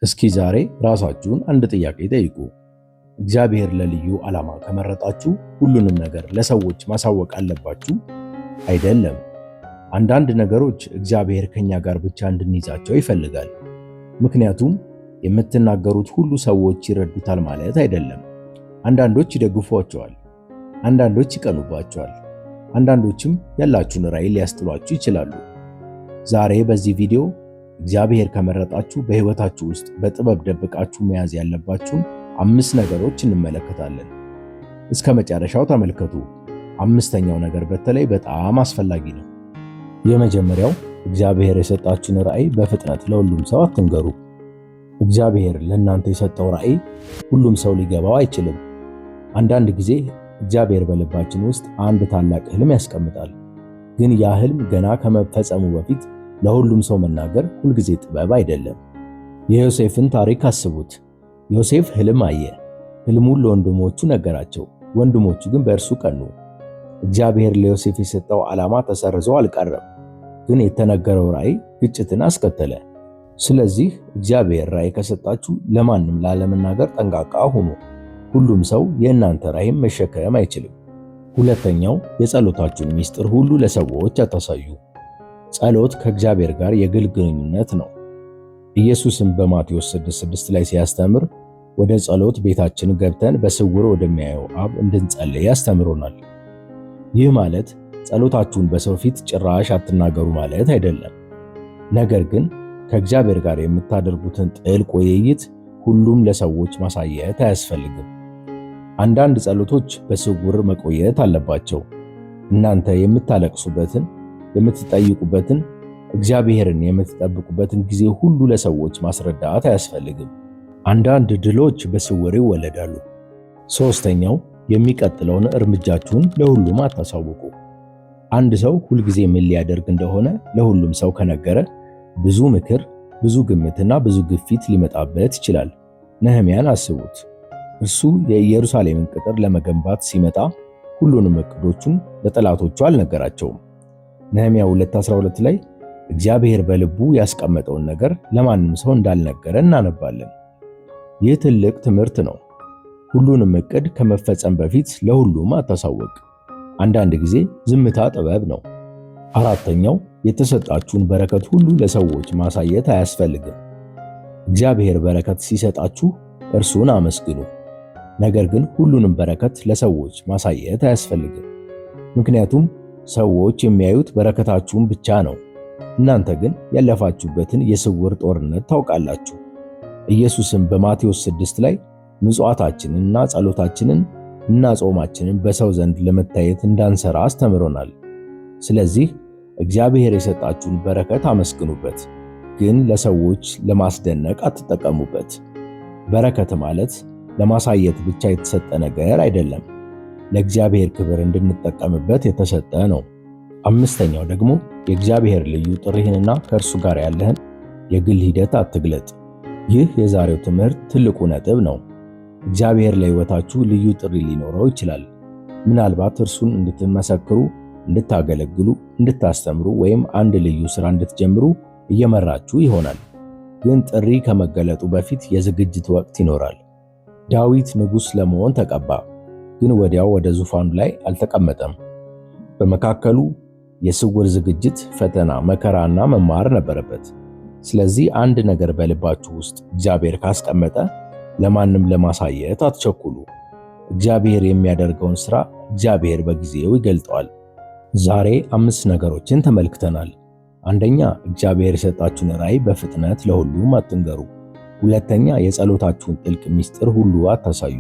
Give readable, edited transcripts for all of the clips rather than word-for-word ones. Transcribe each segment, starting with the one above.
እስኪ ዛሬ ራሳችሁን አንድ ጥያቄ ጠይቁ። እግዚአብሔር ለልዩ ዓላማ ከመረጣችሁ ሁሉንም ነገር ለሰዎች ማሳወቅ አለባችሁ? አይደለም። አንዳንድ ነገሮች እግዚአብሔር ከኛ ጋር ብቻ እንድንይዛቸው ይፈልጋል። ምክንያቱም የምትናገሩት ሁሉ ሰዎች ይረዱታል ማለት አይደለም። አንዳንዶች ይደግፏቸዋል፣ አንዳንዶች ይቀኑባቸዋል፣ አንዳንዶችም ያላችሁን ራዕይ ሊያስጥሏችሁ ይችላሉ። ዛሬ በዚህ ቪዲዮ እግዚአብሔር ከመረጣችሁ በሕይወታችሁ ውስጥ በጥበብ ደብቃችሁ መያዝ ያለባችሁን 5 ነገሮች እንመለከታለን። እስከ መጨረሻው ተመልከቱ። 5ኛው ነገር በተለይ በጣም አስፈላጊ ነው። የመጀመሪያው እግዚአብሔር የሰጣችሁን ራዕይ በፍጥነት ለሁሉም ሰው አትንገሩ። እግዚአብሔር ለእናንተ የሰጠው ራዕይ ሁሉም ሰው ሊገባው አይችልም። አንዳንድ ጊዜ እግዚአብሔር በልባችን ውስጥ አንድ ታላቅ ህልም ያስቀምጣል። ግን ያ ህልም ገና ከመፈጸሙ በፊት ለሁሉም ሰው መናገር ሁልጊዜ ጥበብ አይደለም። የዮሴፍን ታሪክ አስቡት። ዮሴፍ ህልም አየ። ህልሙን ለወንድሞቹ ነገራቸው። ወንድሞቹ ግን በእርሱ ቀኑ። እግዚአብሔር ለዮሴፍ የሰጠው ዓላማ ተሰርዞ አልቀረም፣ ግን የተነገረው ራዕይ ግጭትን አስከተለ። ስለዚህ እግዚአብሔር ራዕይ ከሰጣችሁ ለማንም ላለመናገር ጠንቃቃ ሁኑ። ሁሉም ሰው የእናንተ ራዕይን መሸከም አይችልም። ሁለተኛው የጸሎታችሁን ምስጢር ሁሉ ለሰዎች አታሳዩ። ጸሎት ከእግዚአብሔር ጋር የግል ግንኙነት ነው። ኢየሱስም በማቴዎስ 6:6 ላይ ሲያስተምር ወደ ጸሎት ቤታችን ገብተን በስውር ወደሚያየው አብ እንድንጸልይ ያስተምሮናል። ይህ ማለት ጸሎታችሁን በሰው ፊት ጭራሽ አትናገሩ ማለት አይደለም። ነገር ግን ከእግዚአብሔር ጋር የምታደርጉትን ጥልቅ ውይይት ሁሉም ለሰዎች ማሳየት አያስፈልግም። አንዳንድ ጸሎቶች በስውር መቆየት አለባቸው። እናንተ የምታለቅሱበትን፣ የምትጠይቁበትን፣ እግዚአብሔርን የምትጠብቁበትን ጊዜ ሁሉ ለሰዎች ማስረዳት አያስፈልግም። አንዳንድ ድሎች በስውር ይወለዳሉ። ሶስተኛው የሚቀጥለውን እርምጃችሁን ለሁሉም አታሳውቁ። አንድ ሰው ሁልጊዜ ምን ሊያደርግ እንደሆነ ለሁሉም ሰው ከነገረ ብዙ ምክር፣ ብዙ ግምትና ብዙ ግፊት ሊመጣበት ይችላል። ነህምያን አስቡት። እርሱ የኢየሩሳሌምን ቅጥር ለመገንባት ሲመጣ ሁሉንም እቅዶቹን ለጠላቶቹ አልነገራቸውም። ነህምያ 2:12 ላይ እግዚአብሔር በልቡ ያስቀመጠውን ነገር ለማንም ሰው እንዳልነገረ እናነባለን። ይህ ትልቅ ትምህርት ነው። ሁሉንም እቅድ ከመፈጸም በፊት ለሁሉም አታሳውቅ። አንዳንድ ጊዜ ዝምታ ጥበብ ነው። አራተኛው የተሰጣችሁን በረከት ሁሉ ለሰዎች ማሳየት አያስፈልግም። እግዚአብሔር በረከት ሲሰጣችሁ እርሱን አመስግኑ። ነገር ግን ሁሉንም በረከት ለሰዎች ማሳየት አያስፈልግም። ምክንያቱም ሰዎች የሚያዩት በረከታችሁን ብቻ ነው። እናንተ ግን ያለፋችሁበትን የስውር ጦርነት ታውቃላችሁ። ኢየሱስም በማቴዎስ 6 ላይ ምጽዋታችንንና ጸሎታችንን እና ጾማችንን በሰው ዘንድ ለመታየት እንዳንሰራ አስተምሮናል። ስለዚህ እግዚአብሔር የሰጣችሁን በረከት አመስግኑበት፣ ግን ለሰዎች ለማስደነቅ አትጠቀሙበት። በረከት ማለት ለማሳየት ብቻ የተሰጠ ነገር አይደለም፣ ለእግዚአብሔር ክብር እንድንጠቀምበት የተሰጠ ነው። 5ኛው ደግሞ የእግዚአብሔር ልዩ ጥሪህንና ከእርሱ ጋር ያለህን የግል ሂደት አትግለጥ። ይህ የዛሬው ትምህርት ትልቁ ነጥብ ነው። እግዚአብሔር ለሕይወታችሁ ልዩ ጥሪ ሊኖረው ይችላል። ምናልባት እርሱን እንድትመሰክሩ፣ እንድታገለግሉ፣ እንድታስተምሩ ወይም አንድ ልዩ ሥራ እንድትጀምሩ እየመራችሁ ይሆናል። ግን ጥሪ ከመገለጡ በፊት የዝግጅት ወቅት ይኖራል። ዳዊት ንጉሥ ለመሆን ተቀባ፣ ግን ወዲያው ወደ ዙፋኑ ላይ አልተቀመጠም። በመካከሉ የስውር ዝግጅት፣ ፈተና፣ መከራና መማር ነበረበት። ስለዚህ አንድ ነገር በልባችሁ ውስጥ እግዚአብሔር ካስቀመጠ ለማንም ለማሳየት አትቸኩሉ። እግዚአብሔር የሚያደርገውን ሥራ እግዚአብሔር በጊዜው ይገልጠዋል። ዛሬ 5 ነገሮችን ተመልክተናል። አንደኛ፣ እግዚአብሔር የሰጣችሁን ራዕይ በፍጥነት ለሁሉም አትንገሩ። ሁለተኛ፣ የጸሎታችሁን ጥልቅ ምስጢር ሁሉ አታሳዩ።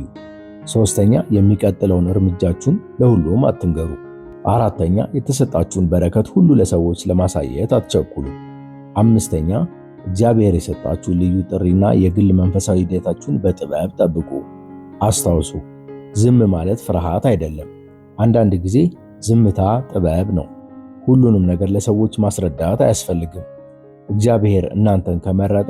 ሶስተኛ፣ የሚቀጥለውን እርምጃችሁን ለሁሉም አትንገሩ። አራተኛ፣ የተሰጣችሁን በረከት ሁሉ ለሰዎች ለማሳየት አትቸኩሉ። 5ኛ፣ እግዚአብሔር የሰጣችሁ ልዩ ጥሪና የግል መንፈሳዊ ሂደታችሁን በጥበብ ጠብቁ። አስታውሱ፣ ዝም ማለት ፍርሃት አይደለም። አንዳንድ ጊዜ ዝምታ ጥበብ ነው። ሁሉንም ነገር ለሰዎች ማስረዳት አያስፈልግም። እግዚአብሔር እናንተን ከመረጠ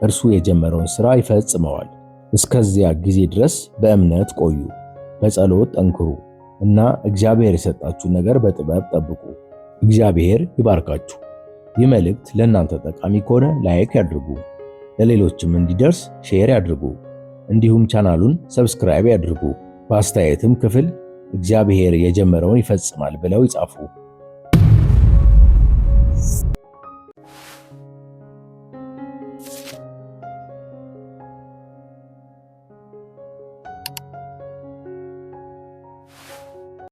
እርሱ የጀመረውን ሥራ ይፈጽመዋል። እስከዚያ ጊዜ ድረስ በእምነት ቆዩ፣ በጸሎት ጠንክሩ እና እግዚአብሔር የሰጣችሁን ነገር በጥበብ ጠብቁ። እግዚአብሔር ይባርካችሁ። ይህ መልእክት ለእናንተ ጠቃሚ ከሆነ ላይክ ያድርጉ። ለሌሎችም እንዲደርስ ሼር ያድርጉ። እንዲሁም ቻናሉን ሰብስክራይብ ያድርጉ። በአስተያየትም ክፍል እግዚአብሔር የጀመረውን ይፈጽማል ብለው ይጻፉ።